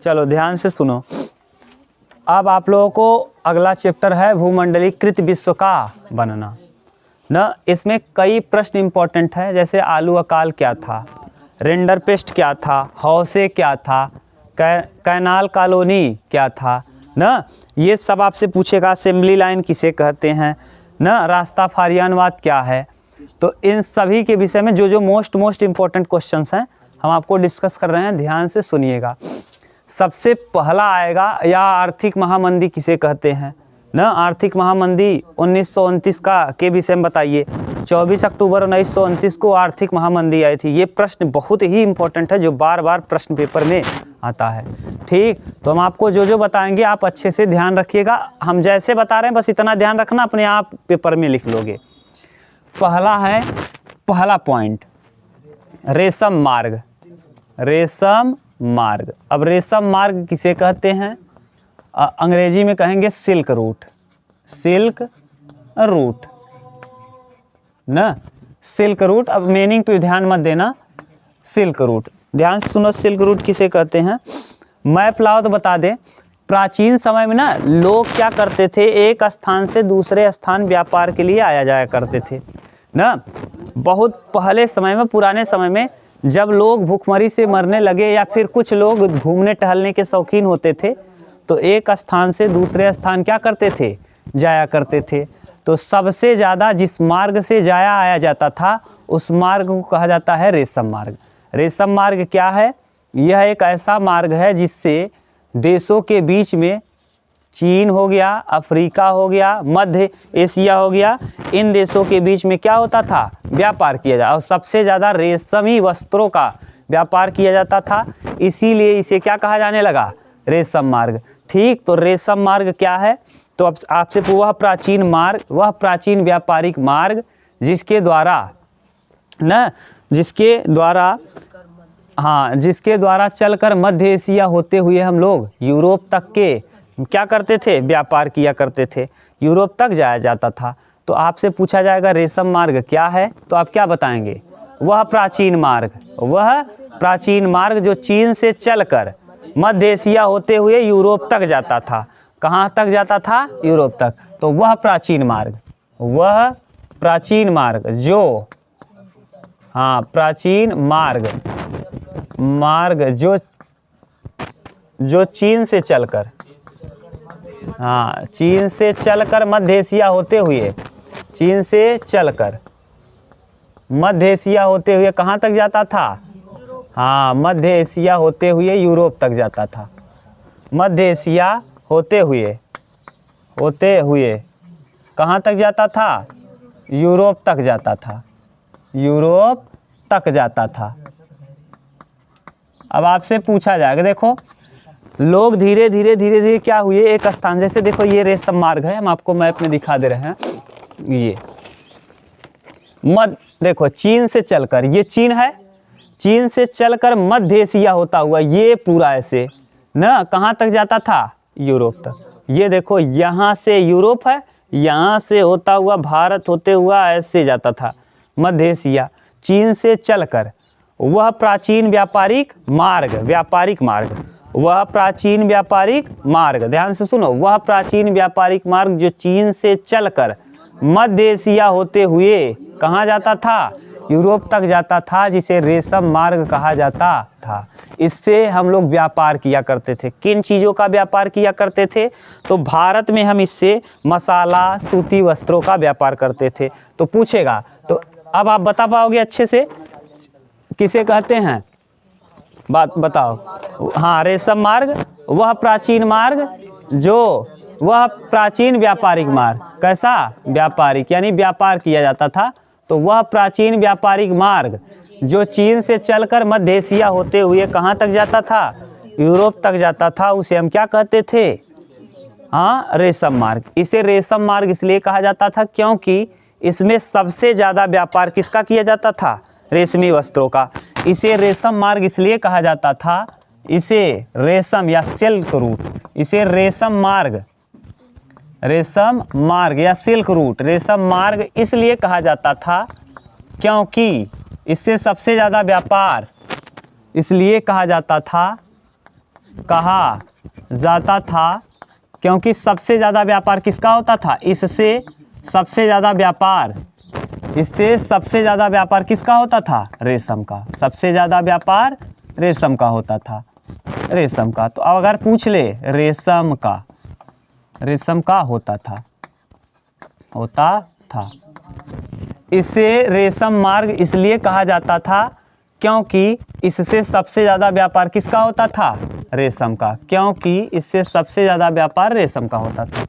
चलो ध्यान से सुनो। अब आप लोगों को अगला चैप्टर है भूमंडलीकृत विश्व का बनना न। इसमें कई प्रश्न इंपॉर्टेंट है, जैसे आलू अकाल क्या था, रेंडरपेस्ट क्या था, हौसे क्या था, कैनाल कॉलोनी क्या था न, ये सब आपसे पूछेगा। असेंबली लाइन किसे कहते हैं न, रास्ताफारियानवाद क्या है। तो इन सभी के विषय में जो जो मोस्ट इंपॉर्टेंट क्वेश्चंस हैं हम आपको डिस्कस कर रहे हैं, ध्यान से सुनिएगा। सबसे पहला आएगा या आर्थिक महामंदी किसे कहते हैं न, आर्थिक महामंदी 1929 का के विषय में बताइए। 24 अक्टूबर 1929 को आर्थिक महामंदी आई थी। ये प्रश्न बहुत ही इंपॉर्टेंट है जो बार बार प्रश्न पेपर में आता है। ठीक, तो हम आपको जो जो बताएंगे आप अच्छे से ध्यान रखिएगा। हम जैसे बता रहे हैं बस इतना ध्यान रखना, अपने आप पेपर में लिख लोगे। पहला है, पहला पॉइंट रेशम मार्ग। रेशम मार्ग, अब रेशम मार्ग किसे कहते हैं? अंग्रेजी में कहेंगे सिल्क रूट। सिल्क रूट ना, सिल्क रूट। अब मीनिंग पे ध्यान मत देना, सिल्क रूट ध्यान से सुनो। सिल्क रूट किसे कहते हैं? मैप लाओ तो बता दें। प्राचीन समय में ना लोग क्या करते थे, एक स्थान से दूसरे स्थान व्यापार के लिए आया जाया करते थे ना। बहुत पहले समय में, पुराने समय में जब लोग भूखमरी से मरने लगे या फिर कुछ लोग घूमने टहलने के शौकीन होते थे तो एक स्थान से दूसरे स्थान क्या करते थे, जाया करते थे। तो सबसे ज़्यादा जिस मार्ग से जाया आया जाता था उस मार्ग को कहा जाता है रेशम मार्ग। रेशम मार्ग क्या है? यह एक ऐसा मार्ग है जिससे देशों के बीच में, चीन हो गया, अफ्रीका हो गया, मध्य एशिया हो गया, इन देशों के बीच में क्या होता था, व्यापार किया जाता। और सबसे ज़्यादा रेशमी वस्त्रों का व्यापार किया जाता था, इसीलिए इसे क्या कहा जाने लगा, रेशम मार्ग। ठीक, तो रेशम मार्ग क्या है? तो अब आपसे वह प्राचीन मार्ग, वह प्राचीन व्यापारिक मार्ग जिसके द्वारा न, जिसके द्वारा चलकर मध्य एशिया होते हुए हम लोग यूरोप तक के क्या करते थे, व्यापार किया करते थे, यूरोप तक जाया जाता था। तो आपसे पूछा जाएगा रेशम मार्ग क्या है, तो आप क्या बताएंगे? वह प्राचीन मार्ग, वह प्राचीन मार्ग जो चीन से चलकर मध्य एशिया होते हुए यूरोप तक जाता था। कहाँ तक जाता था? यूरोप तक। तो वह प्राचीन मार्ग, वह प्राचीन मार्ग जो, हाँ प्राचीन मार्ग, मार्ग जो चीन से चलकर, हाँ चीन से चलकर मध्य एशिया होते हुए, चीन से चलकर मध्य एशिया होते हुए कहाँ तक जाता था? हाँ मध्य एशिया होते हुए यूरोप तक जाता था। मध्य एशिया होते हुए कहाँ तक जाता था? यूरोप तक जाता था, यूरोप तक जाता था। अब आपसे पूछा जाएगा, देखो लोग धीरे धीरे क्या हुए, एक स्थान, जैसे देखो ये रेशम मार्ग है, हम आपको मैप में दिखा दे रहे हैं। ये देखो चीन से चलकर, ये चीन है, चीन से चलकर मध्य एशिया होता हुआ ये पूरा ऐसे ना कहाँ तक जाता था? यूरोप तक। ये देखो यहाँ से यूरोप है, यहाँ से होता हुआ भारत होते हुआ ऐसे जाता था मध्य एशिया। चीन से चलकर वह प्राचीन व्यापारिक मार्ग, व्यापारिक मार्ग, वह प्राचीन व्यापारिक मार्ग, ध्यान से सुनो, वह प्राचीन व्यापारिक मार्ग जो चीन से चलकर मध्य एशिया होते हुए कहाँ जाता था? यूरोप तक जाता था, जिसे रेशम मार्ग कहा जाता था। इससे हम लोग व्यापार किया करते थे। किन चीज़ों का व्यापार किया करते थे? तो भारत में हम इससे मसाला, सूती वस्त्रों का व्यापार करते थे। तो पूछेगा, तो अब आप बता पाओगे अच्छे से किसे कहते हैं? बात बताओ। हाँ रेशम मार्ग, वह प्राचीन मार्ग जो, वह प्राचीन व्यापारिक मार्ग, कैसा? व्यापारिक, यानी व्यापार किया जाता था। तो वह प्राचीन व्यापारिक मार्ग जो चीन से चलकर मध्य एशिया होते हुए कहाँ तक जाता था? यूरोप तक जाता था, उसे हम क्या कहते थे? हाँ रेशम मार्ग। इसे रेशम मार्ग इसलिए कहा जाता था क्योंकि इसमें सबसे ज़्यादा व्यापार किसका किया जाता था? रेशमी वस्त्रों का। इसे रेशम मार्ग इसलिए कहा जाता था, इसे रेशम या सिल्क रूट, इसे रेशम मार्ग, रेशम मार्ग या सिल्क रूट, रेशम मार्ग इसलिए कहा जाता था क्योंकि इससे सबसे ज़्यादा व्यापार इसलिए कहा जाता था कहा जाता था क्योंकि सबसे ज़्यादा व्यापार किसका होता था, इससे सबसे ज़्यादा व्यापार, इससे सबसे ज़्यादा व्यापार किसका होता था, रेशम का। सबसे ज़्यादा व्यापार रेशम का होता था, रेशम का। तो अब अगर पूछ ले रेशम का होता था। इसे रेशम मार्ग इसलिए कहा जाता था क्योंकि इससे सबसे ज़्यादा व्यापार किसका होता था, रेशम का, क्योंकि इससे सबसे ज़्यादा व्यापार रेशम का होता था।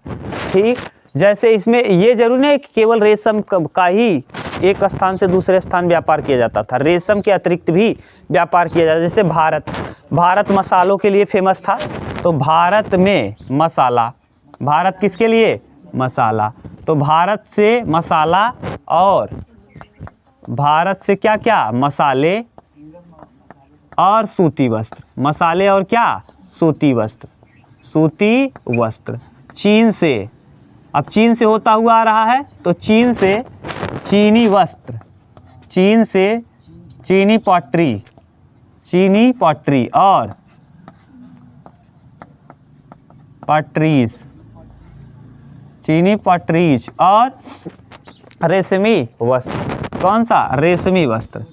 ठीक, जैसे इसमें ये जरूरी नहीं कि केवल रेशम का ही एक स्थान से दूसरे स्थान व्यापार किया जाता था, रेशम के अतिरिक्त भी व्यापार किया जाता था। जैसे भारत मसालों के लिए फेमस था, तो भारत में मसाला, भारत किसके लिए, मसाला, तो भारत से मसाला और भारत से क्या क्या, मसाले और सूती वस्त्र, मसाले और क्या, सूती वस्त्र। चीन से, अब चीन से होता हुआ आ रहा है, तो चीन से चीनी वस्त्र, चीन से चीनी पॉटरी और पॉटरीज, चीनी पॉटरीज और रेशमी वस्त्र। कौन सा, रेशमी वस्त्र।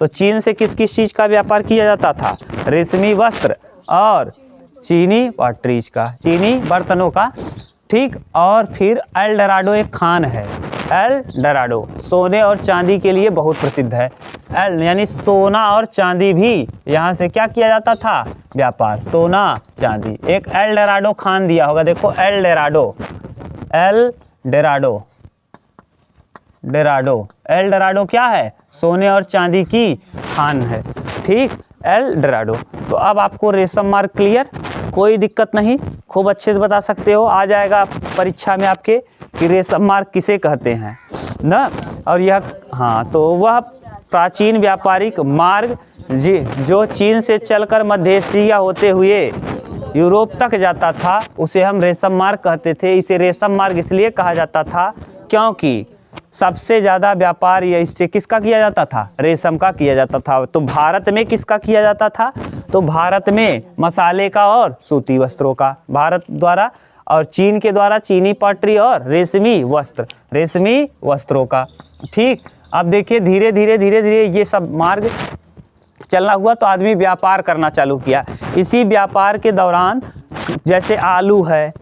तो चीन से किस किस चीज़ का व्यापार किया जाता था, रेशमी वस्त्र और चीनी पॉटरीज का, चीनी बर्तनों का। ठीक, और फिर एल डोराडो एक खान है, एल डोराडो सोने और चांदी के लिए बहुत प्रसिद्ध है। एल यानी सोना और चांदी भी यहाँ से क्या किया जाता था, व्यापार, सोना चांदी। एक एल डोराडो खान दिया होगा, देखो एल डोराडो क्या है, सोने और चांदी की खान है। ठीक, एल डोराडो। तो अब आपको रेशम मार्ग क्लियर, कोई दिक्कत नहीं, खूब अच्छे से बता सकते हो, आ जाएगा परीक्षा में आपके कि रेशम मार्ग किसे कहते हैं ना। और यह, हाँ, तो वह प्राचीन व्यापारिक मार्ग जो चीन से चलकर मध्य एशिया होते हुए यूरोप तक जाता था, उसे हम रेशम मार्ग कहते थे। इसे रेशम मार्ग इसलिए कहा जाता था क्योंकि सबसे ज़्यादा व्यापार ये इससे किसका किया जाता था, रेशम का किया जाता था। तो भारत में किसका किया जाता था, तो भारत में मसाले का और सूती वस्त्रों का, भारत द्वारा, और चीन के द्वारा चीनी पॉटरी और रेशमी वस्त्रों का। ठीक, अब देखिए धीरे धीरे ये सब मार्ग चलना हुआ, तो आदमी व्यापार करना चालू किया। इसी व्यापार के दौरान जैसे आलू है,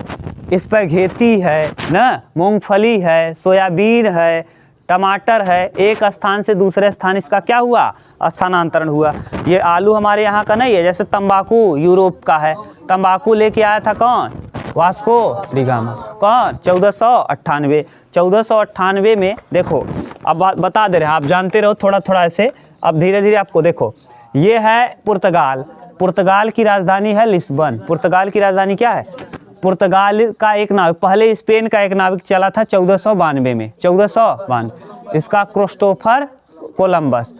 इस पर खेती है ना, मूंगफली है, सोयाबीन है, टमाटर है, एक स्थान से दूसरे स्थान इसका क्या हुआ, स्थानांतरण हुआ। ये आलू हमारे यहाँ का नहीं है, जैसे तंबाकू यूरोप का है, तंबाकू लेके आया था कौन, वास्को डी गामा, कौन, 1498 में। देखो अब बता दे रहे हैं, आप जानते रहो थोड़ा थोड़ा ऐसे, अब धीरे धीरे आपको देखो। ये है पुर्तगाल की राजधानी है लिस्बन। पुर्तगाल की राजधानी क्या है, पुर्तगाल का एक नाविक, पहले स्पेन का एक नाविक चला था 1492 में, 1492, इसका क्रिस्टोफर कोलंबस,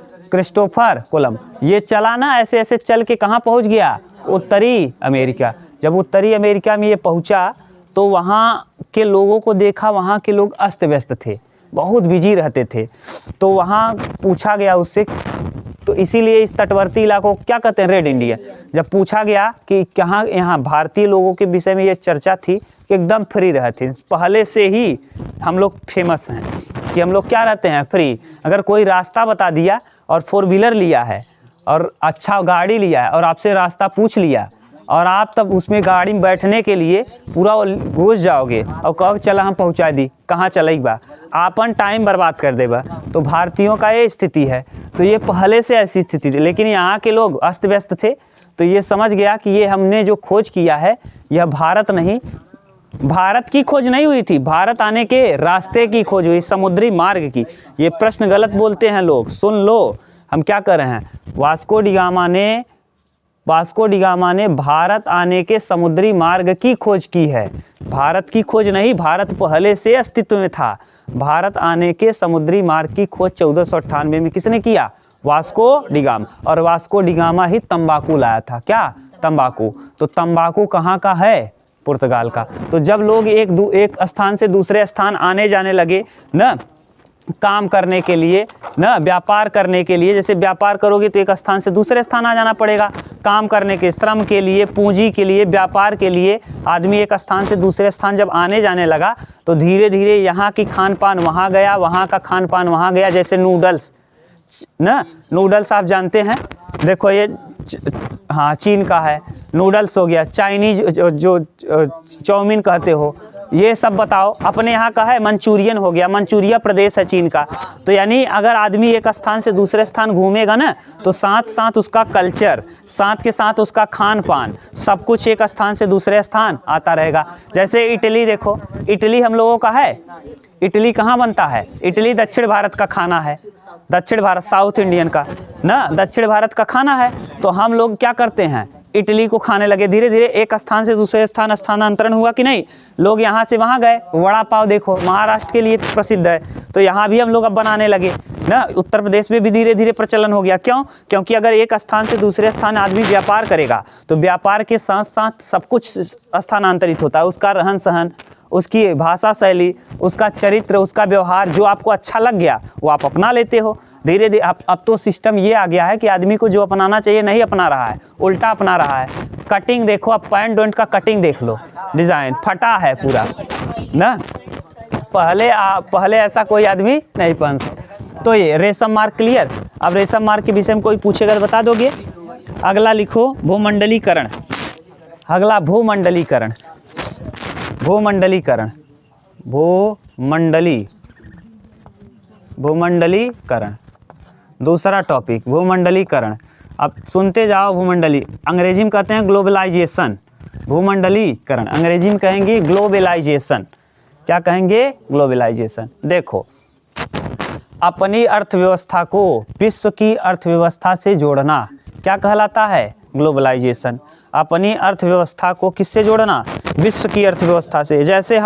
ये चला ना, ऐसे ऐसे चल के कहाँ पहुँच गया, उत्तरी अमेरिका। जब उत्तरी अमेरिका में ये पहुँचा तो वहाँ के लोगों को देखा, वहाँ के लोग अस्त व्यस्त थे, बहुत बिजी रहते थे। तो वहाँ पूछा गया उससे, तो इसीलिए इस तटवर्ती इलाकों को क्या कहते हैं, रेड इंडिया। जब पूछा गया कि कहाँ, यहाँ भारतीय लोगों के विषय में ये चर्चा थी कि एकदम फ्री रहते हैं, पहले से ही हम लोग फेमस हैं कि हम लोग क्या रहते हैं, फ्री। अगर कोई रास्ता बता दिया और 4 व्हीलर लिया है और अच्छा गाड़ी लिया है और आपसे रास्ता पूछ लिया और आप तब उसमें गाड़ी में बैठने के लिए पूरा घुस जाओगे और कहो चला हम पहुँचा दी, कहाँ चलेगा, आपन टाइम बर्बाद कर देगा। तो भारतीयों का ये स्थिति है, तो ये पहले से ऐसी स्थिति थी, लेकिन यहाँ के लोग अस्त व्यस्त थे। तो ये समझ गया कि ये हमने जो खोज किया है यह भारत की खोज नहीं हुई थी, भारत आने के रास्ते की खोज हुई, समुद्री मार्ग की। ये प्रश्न गलत बोलते हैं लोग, सुन लो हम क्या कर रहे हैं। वास्को डी गामा ने भारत आने के समुद्री मार्ग की खोज की है, भारत की खोज नहीं, भारत पहले से अस्तित्व में था। भारत आने के समुद्री मार्ग की खोज 1498 में किसने किया, वास्को डी गामा। और वास्को डी गामा ही तंबाकू लाया था, क्या, तंबाकू। तो तंबाकू कहाँ का है, पुर्तगाल का। तो जब लोग एक स्थान से दूसरे स्थान आने जाने लगे ना, काम करने के लिए ना, व्यापार करने के लिए, जैसे व्यापार करोगे तो एक स्थान से दूसरे स्थान आ जाना पड़ेगा। काम करने के, श्रम के लिए, पूंजी के लिए, व्यापार के लिए आदमी एक स्थान से दूसरे स्थान जब आने जाने लगा तो धीरे धीरे यहाँ की खान पान वहाँ गया, वहाँ का खान पान वहाँ गया। जैसे नूडल्स ना, नूडल्स आप जानते हैं, देखो ये हाँ चीन का है, नूडल्स हो गया, चाइनीज जो चाउमीन कहते हो, ये सब बताओ। अपने यहाँ का है मंचूरियन हो गया, मंचूरिया प्रदेश है चीन का। तो यानी अगर आदमी एक स्थान से दूसरे स्थान घूमेगा ना, तो साथ साथ उसका कल्चर, साथ के साथ उसका खान पान, सब कुछ एक स्थान से दूसरे स्थान आता रहेगा। जैसे इटली देखो, इटली हम लोगों का है, इटली कहाँ बनता है? इटली दक्षिण भारत का खाना है, दक्षिण भारत, साउथ इंडियन का ना, दक्षिण भारत का खाना है। तो हम लोग क्या करते हैं, इटली को खाने लगे। धीरे धीरे एक स्थान से दूसरे स्थान स्थानांतरण हुआ कि नहीं, लोग यहाँ से वहाँ गए। वड़ा पाव देखो महाराष्ट्र के लिए प्रसिद्ध है, तो यहाँ भी हम लोग अब बनाने लगे ना। उत्तर प्रदेश में भी धीरे धीरे प्रचलन हो गया। क्यों? क्योंकि अगर एक स्थान से दूसरे स्थान आदमी व्यापार करेगा तो व्यापार के साथ साथ सब कुछ स्थानांतरित होता है। उसका रहन सहन, उसकी भाषा शैली, उसका चरित्र, उसका व्यवहार, जो आपको अच्छा लग गया वो आप अपना लेते हो। धीरे धीरे अब तो सिस्टम ये आ गया है कि आदमी को जो अपनाना चाहिए नहीं अपना रहा है, उल्टा अपना रहा है। कटिंग देखो, अब पैंट वेंट का कटिंग देख लो, डिज़ाइन फटा है पूरा ना। पहले ऐसा कोई आदमी नहीं पहन सकता। तो ये रेशम मार्क क्लियर। अब रेशम मार्क के विषय में कोई पूछेगा तो बता दोगे। अगला लिखो भूमंडलीकरण। अगला भूमंडलीकरण, भूमंडलीकरण, भूमंडलीकरण दूसरा टॉपिक भूमंडलीकरण। अब सुनते जाओ। भूमंडली अंग्रेजी में कहते हैं ग्लोबलाइजेशन। भूमंडलीकरण अंग्रेजी में कहेंगे ग्लोबलाइजेशन। क्या कहेंगे? ग्लोबलाइजेशन। देखो, अपनी अर्थव्यवस्था को विश्व की अर्थव्यवस्था से जोड़ना क्या कहलाता है? ग्लोबलाइजेशन। अपनी अर्थव्यवस्था को किससे जोड़ना? विश्व की अर्थव्यवस्था से। जैसे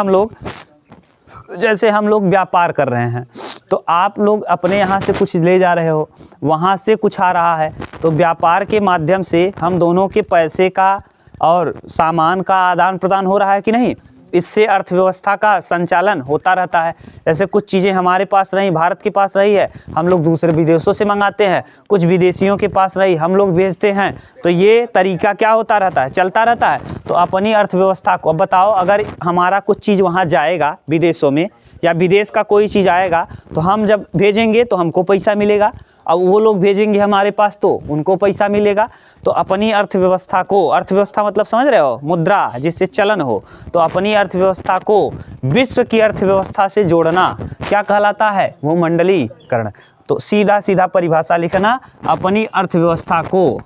हम लोग व्यापार कर रहे हैं, तो आप लोग अपने यहाँ से कुछ ले जा रहे हो, वहाँ से कुछ आ रहा है, तो व्यापार के माध्यम से हम दोनों के पैसे का और सामान का आदान प्रदान हो रहा है कि नहीं? इससे अर्थव्यवस्था का संचालन होता रहता है। जैसे कुछ चीज़ें हमारे पास रही, भारत के पास रही है, हम लोग दूसरे विदेशों से मंगाते हैं, कुछ विदेशियों के पास रही हम लोग भेजते हैं। तो ये तरीका क्या होता रहता है? चलता रहता है। तो अपनी अर्थव्यवस्था को, अब बताओ, अगर हमारा कुछ चीज़ वहाँ जाएगा विदेशों में, या विदेश का कोई चीज़ आएगा, तो हम जब भेजेंगे तो हमको पैसा मिलेगा, अब वो लोग भेजेंगे हमारे पास तो उनको पैसा मिलेगा। तो अपनी अर्थव्यवस्था को, अर्थव्यवस्था मतलब समझ रहे हो, मुद्रा जिससे चलन हो, तो अपनी अर्थव्यवस्था को विश्व की अर्थव्यवस्था से जोड़ना क्या कहलाता है? भूमंडलीकरण। तो सीधा सीधा परिभाषा लिखना, अपनी अर्थव्यवस्था को,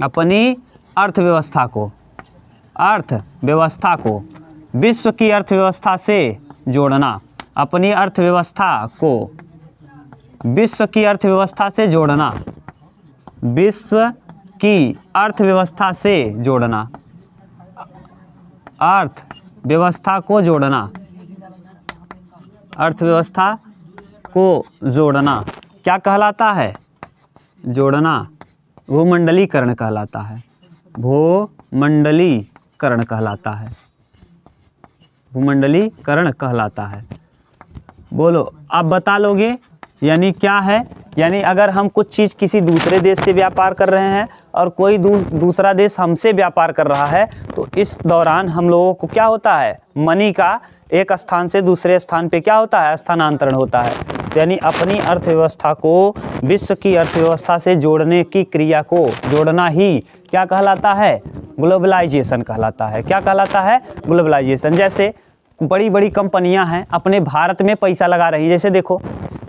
अपनी अर्थव्यवस्था को, अर्थव्यवस्था को विश्व की अर्थव्यवस्था से जोड़ना। अपनी अर्थव्यवस्था को विश्व की अर्थव्यवस्था से जोड़ना, विश्व की अर्थव्यवस्था से जोड़ना, अर्थव्यवस्था को जोड़ना, अर्थव्यवस्था को जोड़ना क्या कहलाता है? जोड़ना भूमंडलीकरण कहलाता है। भूमंडलीकरण कहलाता है, भूमंडलीकरण कहलाता है। बोलो, आप बता लोगे यानी क्या है? यानी अगर हम कुछ चीज़ किसी दूसरे देश से व्यापार कर रहे हैं और कोई दूसरा देश हमसे व्यापार कर रहा है, तो इस दौरान हम लोगों को क्या होता है? मनी का एक स्थान से दूसरे स्थान पे क्या होता है? स्थानांतरण होता है। तो यानी अपनी अर्थव्यवस्था को विश्व की अर्थव्यवस्था से जोड़ने की क्रिया को जोड़ना ही क्या कहलाता है? ग्लोबलाइजेशन कहलाता है। क्या कहलाता है? ग्लोबलाइजेशन। जैसे बड़ी बड़ी कंपनियां हैं, अपने भारत में पैसा लगा रही है। जैसे देखो,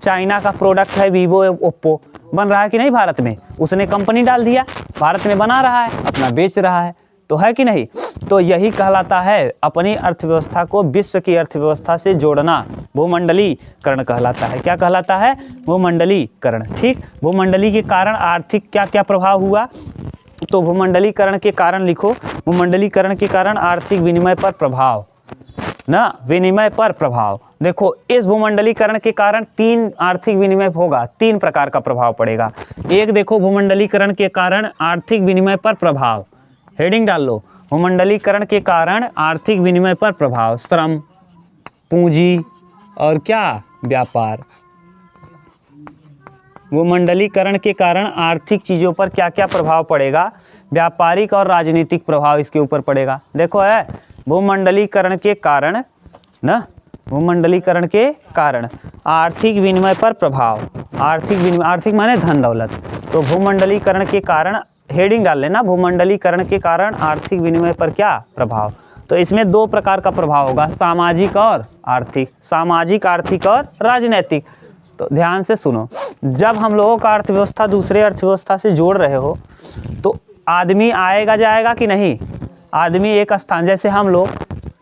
चाइना का प्रोडक्ट है वीवो, ओप्पो, बन रहा है कि नहीं भारत में? उसने कंपनी डाल दिया, भारत में बना रहा है, अपना बेच रहा है, तो है कि नहीं? तो यही कहलाता है अपनी अर्थव्यवस्था को विश्व की अर्थव्यवस्था से जोड़ना, भूमंडलीकरण कहलाता है। क्या कहलाता है? भूमंडलीकरण। ठीक। भूमंडली के कारण आर्थिक क्या क्या प्रभाव हुआ? तो भूमंडलीकरण के कारण लिखो, भूमंडलीकरण के कारण आर्थिक विनिमय पर प्रभाव ना, विनिमय पर प्रभाव। देखो, इस भूमंडलीकरण के कारण 3 आर्थिक विनिमय होगा, 3 प्रकार का प्रभाव पड़ेगा। एक देखो, भूमंडलीकरण के कारण आर्थिक विनिमय पर प्रभाव, हेडिंग डाल लो, भूमंडलीकरण के कारण आर्थिक विनिमय पर प्रभाव, श्रम, पूंजी और क्या, व्यापार। भूमंडलीकरण के कारण आर्थिक चीज़ों पर क्या क्या प्रभाव पड़ेगा? व्यापारिक और राजनीतिक प्रभाव इसके ऊपर पड़ेगा। देखो है भूमंडलीकरण के कारण ना, भूमंडलीकरण के कारण आर्थिक विनिमय पर प्रभाव। आर्थिक विनिमय, आर्थिक माने धन दौलत। तो भूमंडलीकरण के कारण हेडिंग डाल लेना, भूमंडलीकरण के कारण आर्थिक विनिमय पर क्या प्रभाव। तो इसमें दो प्रकार का प्रभाव होगा, सामाजिक और आर्थिक। सामाजिक, आर्थिक और राजनीतिक। तो ध्यान से सुनो, जब हम लोगों का अर्थव्यवस्था दूसरे अर्थव्यवस्था से जोड़ रहे हो तो आदमी आएगा जाएगा कि नहीं? आदमी एक स्थान, जैसे हम लोग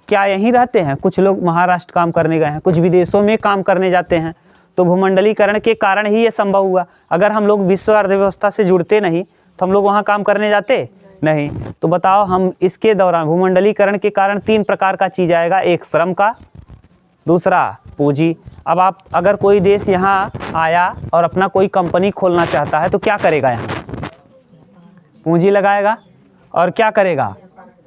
क्या यहीं रहते हैं, कुछ लोग महाराष्ट्र काम करने गए हैं, कुछ विदेशों में काम करने जाते हैं। तो भूमंडलीकरण के कारण ही ये संभव हुआ। अगर हम लोग विश्व अर्थव्यवस्था से जुड़ते नहीं तो हम लोग वहाँ काम करने जाते नहीं। तो बताओ, हम इसके दौरान भूमंडलीकरण के कारण 3 प्रकार का चीज़ आएगा, एक श्रम का, दूसरा पूंजी। अब आप अगर कोई देश यहाँ आया और अपना कोई कंपनी खोलना चाहता है तो क्या करेगा? यहाँ पूंजी लगाएगा और क्या करेगा?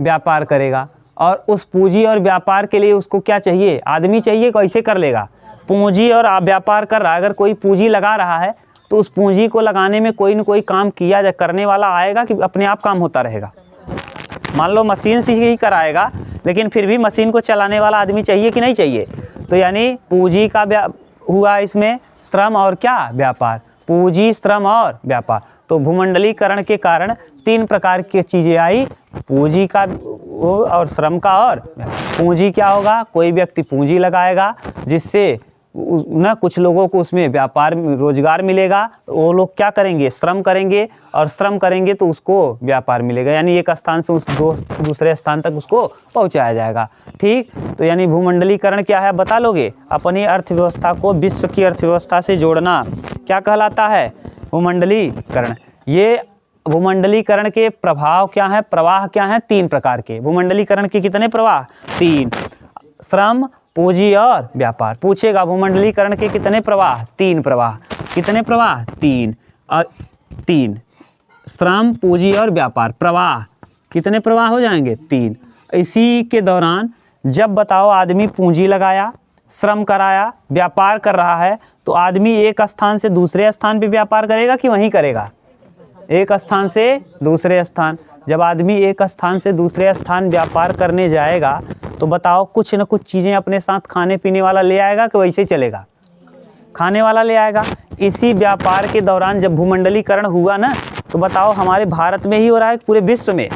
व्यापार करेगा। और उस पूंजी और व्यापार के लिए उसको क्या चाहिए? आदमी चाहिए। कैसे कर लेगा? पूंजी और व्यापार कर रहा है, अगर कोई पूंजी लगा रहा है तो उस पूंजी को लगाने में कोई न कोई काम किया जा, करने वाला आएगा कि अपने आप काम होता रहेगा? मान लो मशीन से ही कराएगा, लेकिन फिर भी मशीन को चलाने वाला आदमी चाहिए कि नहीं चाहिए? तो यानी पूंजी का हुआ इसमें श्रम और क्या? व्यापार। पूंजी, श्रम और व्यापार। तो भूमंडलीकरण के कारण 3 प्रकार की चीज़ें आई, पूंजी का और श्रम का और पूंजी। क्या होगा? कोई व्यक्ति पूंजी लगाएगा जिससे ना कुछ लोगों को उसमें व्यापार रोजगार मिलेगा, वो लोग क्या करेंगे? श्रम करेंगे, और श्रम करेंगे तो उसको व्यापार मिलेगा, यानी एक स्थान से उस दूसरे स्थान तक उसको पहुंचाया जाएगा। ठीक, तो यानी भूमंडलीकरण क्या है बता लोगे? अपनी अर्थव्यवस्था को विश्व की अर्थव्यवस्था से जोड़ना क्या कहलाता है? भूमंडलीकरण। ये भूमंडलीकरण के प्रभाव क्या है, प्रवाह क्या है? 3 प्रकार के। भूमंडलीकरण के कितने प्रवाह? 3। श्रम, पूंजी और व्यापार। पूछेगा भूमंडलीकरण के कितने प्रवाह? 3 प्रवाह। कितने प्रवाह? 3। 3 श्रम, पूंजी और व्यापार। प्रवाह कितने प्रवाह हो जाएंगे? 3। इसी के दौरान जब बताओ आदमी पूंजी लगाया, श्रम कराया, व्यापार कर रहा है, तो आदमी एक स्थान से दूसरे स्थान पे व्यापार करेगा कि वहीं करेगा? एक स्थान से दूसरे स्थान। जब आदमी एक स्थान से दूसरे स्थान व्यापार करने जाएगा तो बताओ कुछ न कुछ चीज़ें अपने साथ खाने पीने वाला ले आएगा कि वैसे ही चलेगा? खाने वाला ले आएगा। इसी व्यापार के दौरान जब भूमंडलीकरण हुआ ना, तो बताओ हमारे भारत में ही हो रहा है पूरे विश्व में?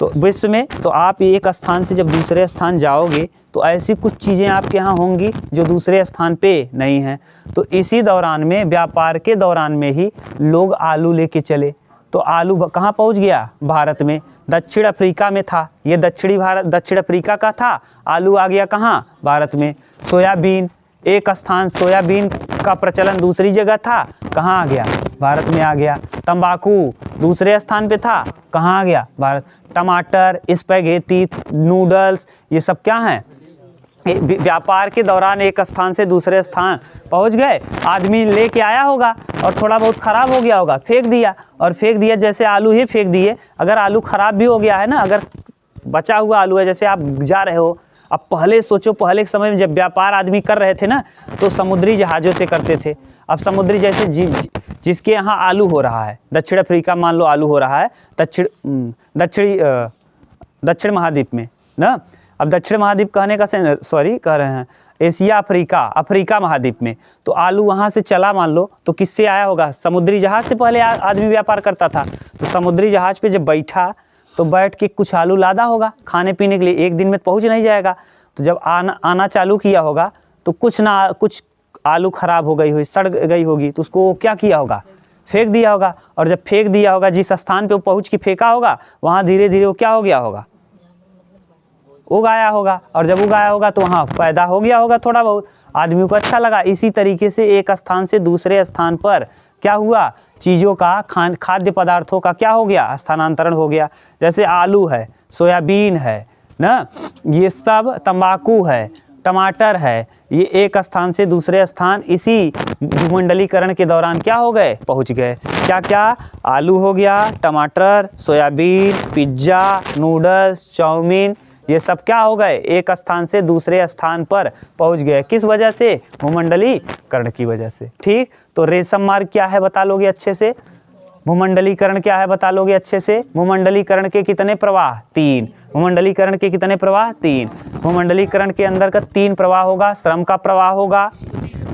तो विश्व में तो आप एक स्थान से जब दूसरे स्थान जाओगे तो ऐसी कुछ चीज़ें आपके यहाँ होंगी जो दूसरे स्थान पे नहीं हैं। तो इसी दौरान में, व्यापार के दौरान में ही लोग आलू लेके चले। तो आलू कहाँ पहुँच गया? भारत में। दक्षिण अफ्रीका में था, ये दक्षिण अफ्रीका का था। आलू आ गया कहाँ? भारत में। सोयाबीन, एक स्थान सोयाबीन का प्रचलन दूसरी जगह था, कहाँ आ गया? भारत में आ गया। तंबाकू दूसरे स्थान पे था, कहाँ आ गया? भारत। टमाटर, स्पैगेटी, नूडल्स, ये सब क्या हैं? व्यापार के दौरान एक स्थान से दूसरे स्थान पहुंच गए। आदमी लेके आया होगा और थोड़ा बहुत ख़राब हो गया होगा, फेंक दिया। और फेंक दिया, जैसे आलू ही फेंक दिए। अगर आलू ख़राब भी हो गया है ना, अगर बचा हुआ आलू है, जैसे आप जा रहे हो, अब पहले सोचो, पहले के समय में जब व्यापार आदमी कर रहे थे ना, तो समुद्री जहाज़ों से करते थे। अब समुद्री, जैसे जिसके यहाँ आलू हो रहा है, दक्षिण अफ्रीका मान लो आलू हो रहा है, दक्षिण महाद्वीप में ना। अब दक्षिण महाद्वीप कहने का कह रहे हैं एशिया, अफ्रीका महाद्वीप में। तो आलू वहाँ से चला मान लो, तो किससे आया होगा? समुद्री जहाज़ से पहले आदमी व्यापार करता था। तो समुद्री जहाज़ पे जब बैठा तो बैठ के कुछ आलू लादा होगा खाने पीने के लिए, एक दिन में पहुँच नहीं जाएगा। तो जब आना चालू किया होगा तो कुछ आलू ख़राब हो गई हुई, सड़ गई होगी, तो उसको क्या किया होगा? फेंक दिया होगा। और जब फेंक दिया होगा, जिस स्थान पे वो पहुँच के फेंका होगा, वहाँ धीरे धीरे वो क्या हो गया होगा? उगाया होगा। और जब उगाया होगा तो वहाँ पैदा हो गया होगा थोड़ा बहुत, आदमी को अच्छा लगा। इसी तरीके से एक स्थान से दूसरे स्थान पर क्या हुआ? चीज़ों का, खाद्य पदार्थों का क्या हो गया? स्थानांतरण हो गया। जैसे आलू है, सोयाबीन है ना, ये सब, तंबाकू है, टमाटर है, ये एक स्थान से दूसरे स्थान इसी भूमंडलीकरण के दौरान क्या हो गए? पहुंच गए। क्या क्या? आलू हो गया, टमाटर, सोयाबीन, पिज्ज़ा, नूडल्स, चाउमीन, ये सब क्या हो गए, एक स्थान से दूसरे स्थान पर पहुंच गए। किस वजह से, भूमंडलीकरण की वजह से। ठीक, तो रेशम मार्ग क्या है बता लोगे अच्छे से, भूमंडलीकरण क्या है बता लोगे अच्छे से। भूमंडलीकरण के कितने प्रवाह, 3। भूमंडलीकरण के कितने प्रवाह, 3। भूमंडलीकरण के अंतर्गत 3 प्रवाह होगा, श्रम का प्रवाह होगा,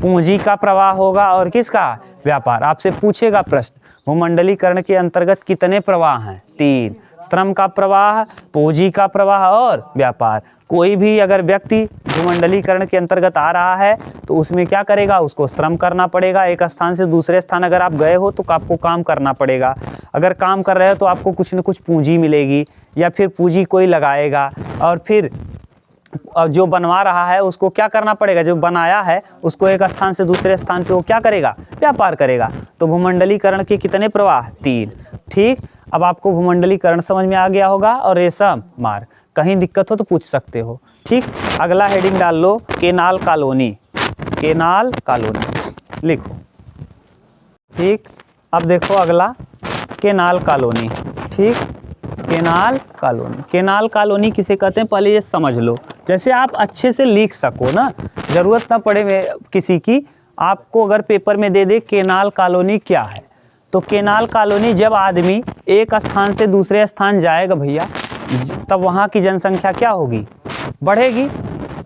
पूंजी का प्रवाह होगा और किसका, व्यापार। आपसे पूछेगा प्रश्न, भूमंडलीकरण के अंतर्गत कितने प्रवाह हैं, 3। श्रम का प्रवाह, पूंजी का प्रवाह और व्यापार। कोई भी अगर व्यक्ति भूमंडलीकरण के अंतर्गत आ रहा है तो उसमें क्या करेगा, उसको श्रम करना पड़ेगा। एक स्थान से दूसरे स्थान अगर आप गए हो तो आपको काम करना पड़ेगा। अगर काम कर रहे हो तो आपको कुछ न कुछ पूंजी मिलेगी या फिर पूंजी कोई लगाएगा, और फिर जो बनवा रहा है उसको क्या करना पड़ेगा, जो बनाया है उसको एक स्थान से दूसरे स्थान पे वो क्या करेगा, व्यापार करेगा। तो भूमंडलीकरण के कितने प्रवाह, 3। ठीक, अब आपको भूमंडलीकरण समझ में आ गया होगा और रेशम मार्ग। कहीं दिक्कत हो तो पूछ सकते हो। ठीक, अगला हेडिंग डाल लो, केनाल कॉलोनी। केनाल कॉलोनी लिखो। ठीक, अब देखो अगला, केनाल कॉलोनी। ठीक, केनाल कॉलोनी। केनाल कॉलोनी किसे कहते हैं पहले ये समझ लो, जैसे आप अच्छे से लिख सको ना, ज़रूरत ना पड़े किसी की। आपको अगर पेपर में दे दे केनाल कॉलोनी क्या है, तो केनाल कॉलोनी जब आदमी एक स्थान से दूसरे स्थान जाएगा भैया, तब वहाँ की जनसंख्या क्या होगी, बढ़ेगी।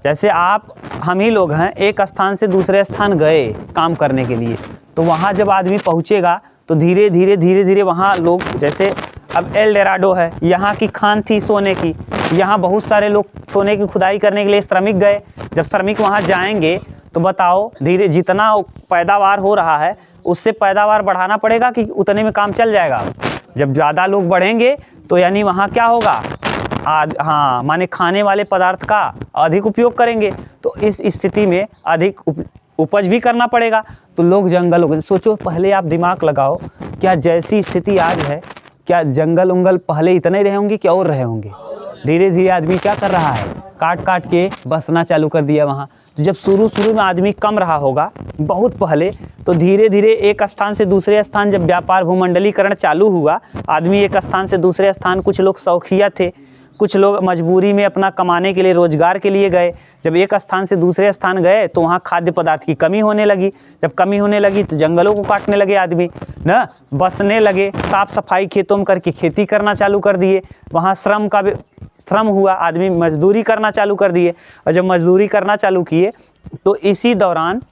जैसे आप हम ही लोग हैं, एक स्थान से दूसरे स्थान गए काम करने के लिए, तो वहाँ जब आदमी पहुँचेगा तो धीरे धीरे वहाँ लोग, जैसे अब एल डोराडो है, यहाँ की खान थी सोने की, यहाँ बहुत सारे लोग सोने की खुदाई करने के लिए श्रमिक गए। जब श्रमिक वहाँ जाएंगे तो बताओ, धीरे जितना पैदावार हो रहा है उससे पैदावार बढ़ाना पड़ेगा कि उतने में काम चल जाएगा। जब ज़्यादा लोग बढ़ेंगे तो यानी वहाँ क्या होगा, हाँ माने खाने वाले पदार्थ का अधिक उपयोग करेंगे, तो इस स्थिति में अधिक उपज भी करना पड़ेगा। तो लोग जंगल, सोचो पहले आप दिमाग लगाओ, क्या जैसी स्थिति आज है, क्या जंगल उंगल पहले इतने रहे होंगे क्या और रहे होंगे। धीरे धीरे आदमी क्या कर रहा है, काट काट के बसना चालू कर दिया वहाँ। तो जब शुरू में आदमी कम रहा होगा बहुत पहले, तो धीरे धीरे एक स्थान से दूसरे स्थान जब व्यापार भूमंडलीकरण चालू हुआ, आदमी एक स्थान से दूसरे स्थान, कुछ लोग शौकिया थे, कुछ लोग मजबूरी में अपना कमाने के लिए, रोजगार के लिए गए। जब एक स्थान से दूसरे स्थान गए तो वहाँ खाद्य पदार्थ की कमी होने लगी। जब कमी होने लगी तो जंगलों को काटने लगे आदमी ना, बसने लगे, साफ सफाई खेतों में करके खेती करना चालू कर दिए। वहाँ श्रम हुआ, आदमी मजदूरी करना चालू कर दिए। और जब मजदूरी करना चालू किए तो इसी दौरान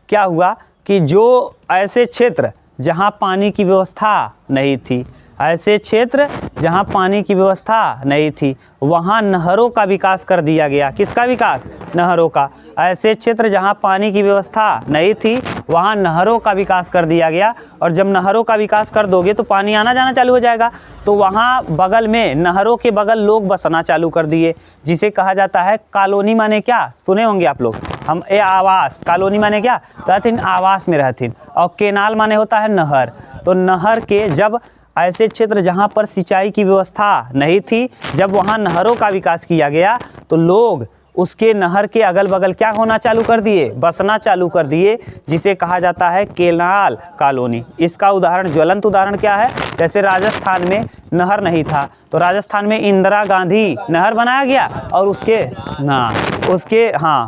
क्या हुआ कि जो ऐसे क्षेत्र जहाँ पानी की व्यवस्था नहीं थी, ऐसे क्षेत्र जहाँ पानी की व्यवस्था नहीं थी, वहाँ नहरों का विकास कर दिया गया। किसका विकास, नहरों का। ऐसे क्षेत्र जहाँ पानी की व्यवस्था नहीं थी, वहाँ नहरों का विकास कर दिया गया। और जब नहरों का विकास कर दोगे तो पानी आना जाना चालू हो जाएगा। तो वहाँ बगल में, नहरों के बगल लोग बसना चालू कर दिए, जिसे कहा जाता है कॉलोनी। माने क्या, सुने होंगे आप लोग, हम ए आवास। कॉलोनी माने क्या, रहथिन आवास में रहथिन। और केनाल माने होता है नहर। तो नहर के, जब ऐसे क्षेत्र जहाँ पर सिंचाई की व्यवस्था नहीं थी, जब वहाँ नहरों का विकास किया गया तो लोग उसके नहर के अगल बगल क्या होना चालू कर दिए, बसना चालू कर दिए, जिसे कहा जाता है केनाल कॉलोनी। इसका उदाहरण, ज्वलंत उदाहरण क्या है, जैसे राजस्थान में नहर नहीं था तो राजस्थान में इंदिरा गांधी नहर बनाया गया, और उसके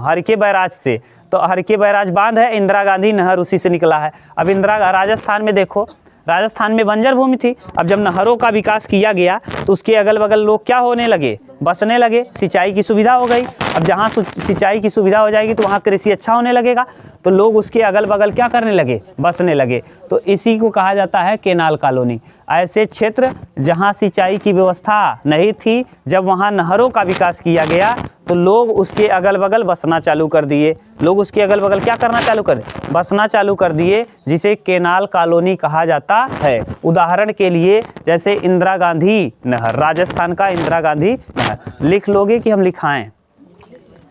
हरके बैराज से, तो हरके बैराज बांध है, इंदिरा गांधी नहर उसी से निकला है। अब राजस्थान में देखो, राजस्थान में बंजर भूमि थी। अब जब नहरों का विकास किया गया तो उसके अगल बगल लोग क्या होने लगे, बसने लगे, सिंचाई की सुविधा हो गई। अब जहाँ सिंचाई की सुविधा हो जाएगी तो वहाँ कृषि अच्छा होने लगेगा, तो लोग उसके अगल बगल क्या करने लगे, बसने लगे। तो इसी को कहा जाता है केनाल कॉलोनी। ऐसे क्षेत्र जहाँ सिंचाई की व्यवस्था नहीं थी, जब वहाँ नहरों का विकास किया गया तो लोग उसके अगल बगल बसना चालू कर दिए। लोग उसके अगल बगल क्या करना चालू कर, बसना चालू कर दिए, जिसे केनाल कॉलोनी कहा जाता है। उदाहरण के लिए जैसे इंदिरा गांधी नहर, राजस्थान का इंदिरा गांधी नहर। लिख लोगे कि हम लिखाएं,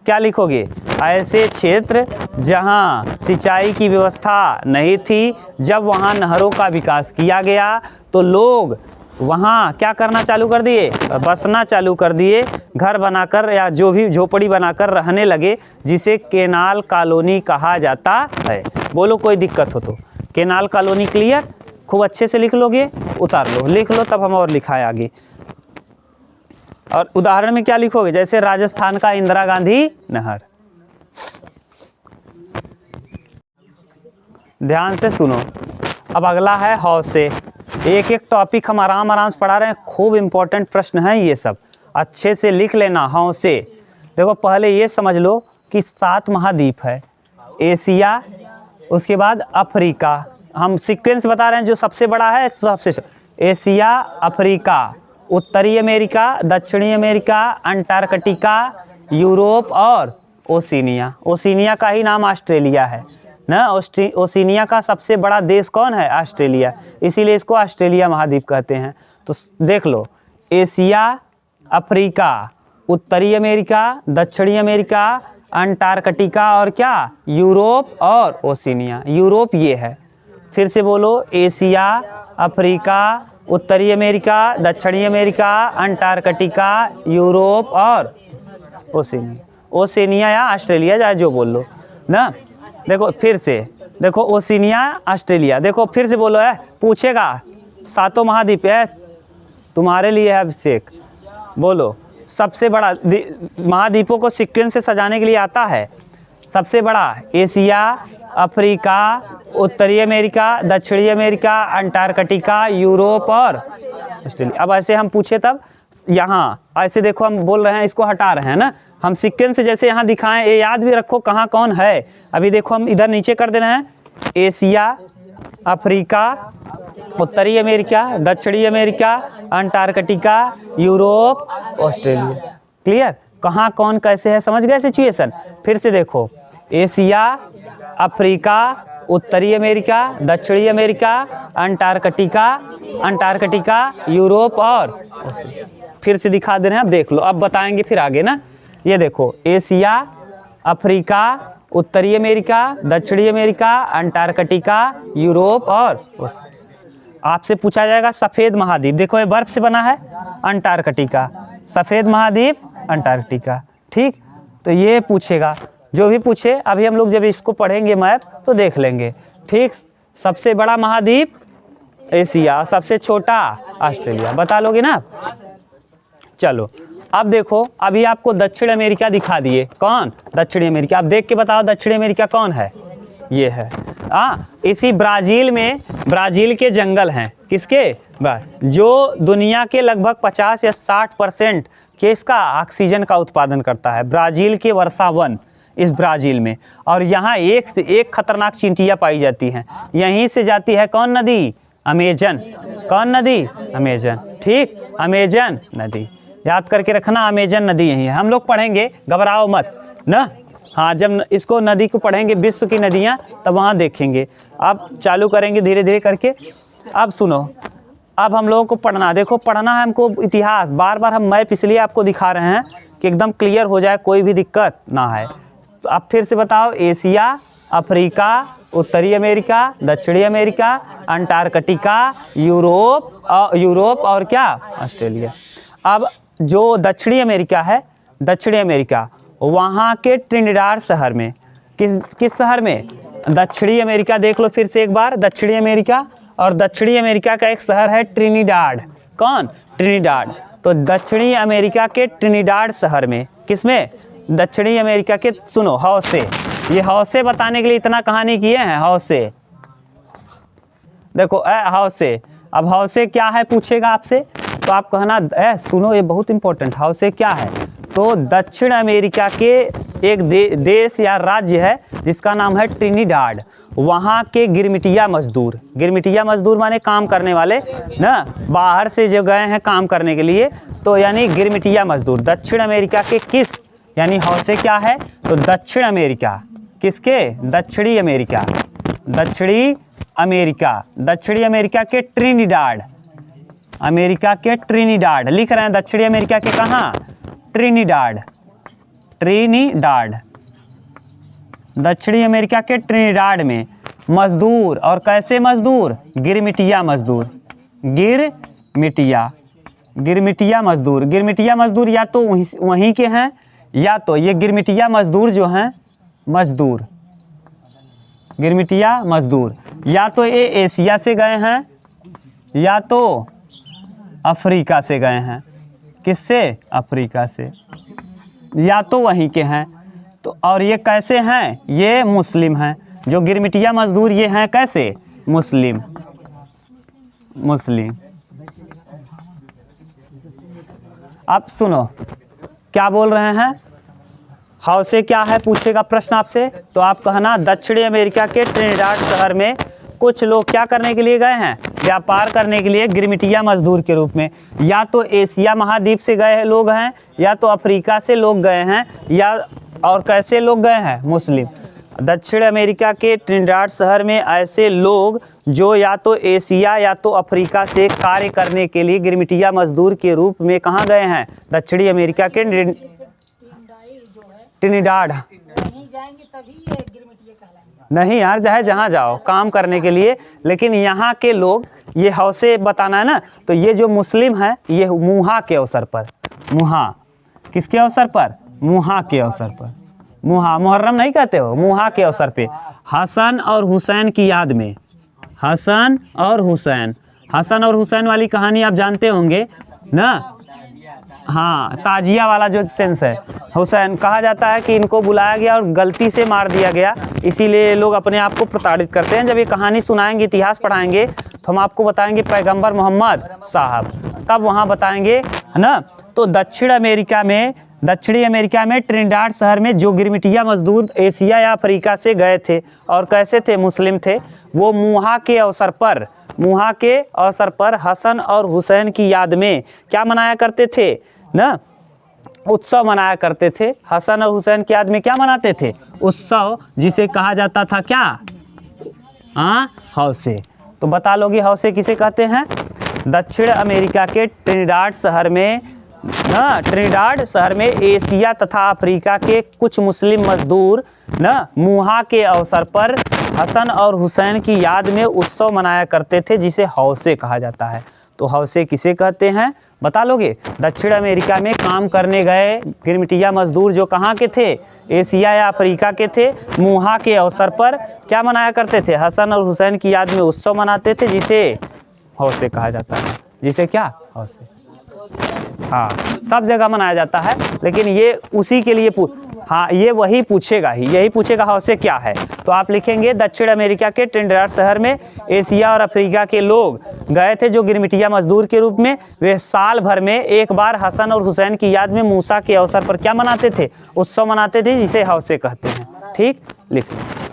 क्या लिखोगे, ऐसे क्षेत्र जहां सिंचाई की व्यवस्था नहीं थी, जब वहां नहरों का विकास किया गया तो लोग वहाँ क्या करना चालू कर दिए, बसना चालू कर दिए, घर बनाकर या जो भी झोपड़ी बनाकर रहने लगे, जिसे केनाल कॉलोनी कहा जाता है। बोलो कोई दिक्कत हो तो। केनाल कॉलोनी क्लियर, खूब अच्छे से लिख लोगे, उतार लो, लिख लो, तब हम और लिखाएं आगे। और उदाहरण में क्या लिखोगे, जैसे राजस्थान का इंदिरा गांधी नहर। ध्यान से सुनो। अब अगला है हौसे। एक एक टॉपिक हम आराम आराम से पढ़ा रहे हैं, खूब इंपॉर्टेंट प्रश्न हैं ये सब, अच्छे से लिख लेना। हौसे देखो, पहले ये समझ लो कि 7 महाद्वीप है। एशिया, उसके बाद अफ्रीका, हम सीक्वेंस बता रहे हैं, जो सबसे बड़ा है सबसे एशिया, अफ्रीका, उत्तरी अमेरिका, दक्षिणी अमेरिका, अंटार्कटिका, यूरोप और ओशिनिया। ओशिनिया का ही नाम ऑस्ट्रेलिया है ना। ओशिनिया का सबसे बड़ा देश कौन है? ऑस्ट्रेलिया, इसीलिए इसको ऑस्ट्रेलिया महाद्वीप कहते हैं। तो देख लो, एशिया, अफ्रीका, उत्तरी अमेरिका, दक्षिणी अमेरिका, अंटार्कटिका और क्या, यूरोप और ओशिनिया। यूरोप ये है, फिर से बोलो, एशिया, अफ्रीका, उत्तरी अमेरिका, दक्षिणी अमेरिका, अंटार्कटिका, यूरोप और ओशिनिया। ओशिनिया या ऑस्ट्रेलिया, या जो बोल लो ना। देखो फिर से, देखो ओशिनिया, ऑस्ट्रेलिया। देखो फिर से बोलो, है पूछेगा, 7 महाद्वीप है तुम्हारे लिए है अभिषेक। बोलो, सबसे बड़ा महाद्वीपों को सीक्वेंस से सजाने के लिए आता है। सबसे बड़ा एशिया, अफ्रीका, उत्तरी अमेरिका, दक्षिणी अमेरिका, अंटार्कटिका, यूरोप और ऑस्ट्रेलिया। अब ऐसे हम पूछे तब यहाँ ऐसे देखो, हम बोल रहे हैं, इसको हटा रहे हैं ना, हम सीक्वेंस से जैसे यहाँ दिखाएं, ये याद भी रखो कहाँ कौन है। अभी देखो हम इधर नीचे कर दे रहे हैं, एशिया, अफ्रीका, उत्तरी अमेरिका, दक्षिणी America, Antarctica, Europe, Australia. Clear? कहाँ कौन कैसे है, समझ गए सिचुएशन। फिर से देखो, एशिया, अफ्रीका, उत्तरी अमेरिका, दक्षिणी अमेरिका, अंटार्कटिका, यूरोप और ऑस्ट्रेलिया। फिर से दिखा दे रहे हैं, अब देख लो, अब बताएंगे फिर आगे ना। ये देखो, एशिया, अफ्रीका, उत्तरी अमेरिका, दक्षिणी अमेरिका, अंटार्कटिका, यूरोप और आपसे पूछा जाएगा सफ़ेद महाद्वीप। देखो ये बर्फ से बना है, अंटार्कटिका, सफ़ेद महाद्वीप अंटार्कटिका। ठीक, तो ये पूछेगा, जो भी पूछे। अभी हम लोग जब इसको पढ़ेंगे मैप तो देख लेंगे। ठीक, सबसे बड़ा महाद्वीप एशिया, सबसे छोटा ऑस्ट्रेलिया, बता लोगे ना। चलो अब देखो, अभी आपको दक्षिण अमेरिका दिखा दिए। कौन? दक्षिणी अमेरिका। अब देख के बताओ दक्षिणी अमेरिका कौन है? ये है। इसी ब्राज़ील में, ब्राज़ील के जंगल हैं, किसके? जो दुनिया के लगभग 50 या 60% के इसका ऑक्सीजन का उत्पादन करता है। ब्राज़ील के वर्षा वन, इस ब्राज़ील में। और यहाँ एक से एक खतरनाक चींटियाँ पाई जाती हैं। यहीं से जाती है कौन नदी? अमेजन। कौन नदी? अमेजन। ठीक, अमेजन नदी, याद करके रखना, अमेजन नदी यही है। हम लोग पढ़ेंगे, घबराओ मत ना। हाँ, जब इसको नदी को पढ़ेंगे, विश्व की नदियाँ, तब वहाँ देखेंगे। अब चालू करेंगे धीरे धीरे करके। अब सुनो, अब हम लोगों को पढ़ना, देखो पढ़ना है हमको इतिहास। बार बार हम मैप इसलिए आपको दिखा रहे हैं कि एकदम क्लियर हो जाए, कोई भी दिक्कत ना है। तो अब फिर से बताओ, एशिया, अफ्रीका, उत्तरी अमेरिका, दक्षिणी अमेरिका, अंटार्कटिका, यूरोप और क्या? ऑस्ट्रेलिया। अब जो दक्षिणी अमेरिका है, दक्षिणी अमेरिका, वहाँ के ट्रिनिडाड शहर में, किस शहर में? दक्षिणी अमेरिका। देख लो फिर से एक बार, दक्षिणी अमेरिका, और दक्षिणी अमेरिका का एक शहर है ट्रिनिडाड। कौन? ट्रिनिडाड। तो दक्षिणी अमेरिका के ट्रिनिडाड शहर में, किसमें? दक्षिणी अमेरिका के। सुनो, हौसे, ये हौसे बताने के लिए इतना कहानी किए हैं। हौसे देखो, हौसे। अब हौसे क्या है पूछेगा आपसे, तो आप कहना, सुनो ये बहुत इंपॉर्टेंट, हौसे क्या है? तो दक्षिण अमेरिका के एक देश या राज्य है जिसका नाम है ट्रिनिडाड। वहाँ के गिरमिटिया मजदूर, गिरमिटिया मजदूर माने काम करने वाले ना, बाहर से जो गए हैं काम करने के लिए, तो यानी गिरमिटिया मजदूर। दक्षिण अमेरिका के किस, यानी हौसे क्या है? तो दक्षिण अमेरिका, किसके? दक्षिणी अमेरिका, दक्षिणी अमेरिका, दक्षिणी अमेरिका के ट्रिनिडाड, अमेरिका के ट्रिनिडाड लिख रहे हैं। दक्षिणी अमेरिका के कहाँ? ट्रिनिडाड, ट्रिनिडाड, दक्षिणी अमेरिका के ट्रिनिडाड में मजदूर, और कैसे मजदूर? गिरमिटिया मजदूर, गिरमिटिया मजदूर। गिरमिटिया मजदूर या तो वहीं के हैं, या तो ये गिरमिटिया मजदूर जो हैं, मजदूर, गिरमिटिया मजदूर, या तो ये एशिया से गए हैं, या तो अफ्रीका से गए हैं। किससे? अफ्रीका से, या तो वहीं के हैं। तो और ये कैसे हैं? ये मुस्लिम हैं। जो गिरमिटिया मजदूर ये हैं कैसे? मुस्लिम। मुस्लिम। अब सुनो क्या बोल रहे हैं। हौसे क्या है पूछेगा प्रश्न आपसे, तो आप कहना दक्षिणी अमेरिका के ट्रिनिडाड शहर में कुछ लोग क्या करने के लिए गए हैं? व्यापार करने के लिए गिरमिटिया मजदूर के रूप में। या तो एशिया महाद्वीप से गए लोग हैं, या तो अफ्रीका से लोग गए हैं, या और कैसे लोग गए हैं? मुस्लिम। दक्षिण अमेरिका के ट्रिनिडाड शहर में ऐसे लोग जो या तो एशिया या तो अफ्रीका से कार्य करने के लिए गिरमिटिया मजदूर के रूप में कहाँ गए हैं? दक्षिणी अमेरिका के ट्रिनिडाड। नहीं यार, चाहे जहाँ जाओ काम करने के लिए, लेकिन यहाँ के लोग, ये हौसे बताना है ना, तो ये जो मुस्लिम है ये मुहा के अवसर पर, मुहा किसके अवसर पर? मुहा के अवसर पर। मुहा, मुहर्रम नहीं कहते हो, मुहा के अवसर पे हसन और हुसैन की याद में। हसन और हुसैन, हसन और हुसैन वाली कहानी आप जानते होंगे ना। हाँ, ताजिया वाला जो सेंस है, हुसैन कहा जाता है कि इनको बुलाया गया और गलती से मार दिया गया, इसीलिए लोग अपने आप को प्रताड़ित करते हैं। जब ये कहानी सुनाएंगे, इतिहास पढ़ाएंगे, तो हम आपको बताएंगे पैगंबर मोहम्मद साहब, तब वहाँ बताएंगे, है ना। तो दक्षिणी अमेरिका में ट्रिनिडाड शहर में जो गिरमिटिया मजदूर एशिया या अफ्रीका से गए थे और कैसे थे? मुस्लिम थे। वो मुहा के अवसर पर हसन और हुसैन की याद में क्या मनाया करते थे ना? उत्सव मनाया करते थे। हसन और हुसैन की याद में क्या मनाते थे? उत्सव, जिसे कहा जाता था क्या? हौसे। तो बता लोगे हौसे किसे कहते हैं? दक्षिण अमेरिका के ट्रिनिडाड शहर में एशिया तथा अफ्रीका के कुछ मुस्लिम मजदूर मुहा के अवसर पर हसन और हुसैन की याद में उत्सव मनाया करते थे, जिसे हौसे कहा जाता है। तो हौसे किसे कहते हैं बता लोगे? दक्षिण अमेरिका में काम करने गए गिरमिटिया मजदूर जो कहाँ के थे? एशिया या अफ्रीका के थे। मुहा के अवसर पर क्या मनाया करते थे? हसन और हुसैन की याद में उत्सव मनाते थे, जिसे हौसे कहा जाता है। जिसे क्या? हौसे। हाँ, सब जगह मनाया जाता है, लेकिन ये उसी के लिए हाँ, ये वही पूछेगा ही, यही पूछेगा हौसे क्या है। तो आप लिखेंगे दक्षिण अमेरिका के ट्रिनिडाड शहर में एशिया और अफ्रीका के लोग गए थे जो गिरमिटिया मजदूर के रूप में। वे साल भर में एक बार हसन और हुसैन की याद में मूसा के अवसर पर क्या मनाते थे? उत्सव मनाते थे, जिसे हौसे कहते हैं। ठीक, लिख लो।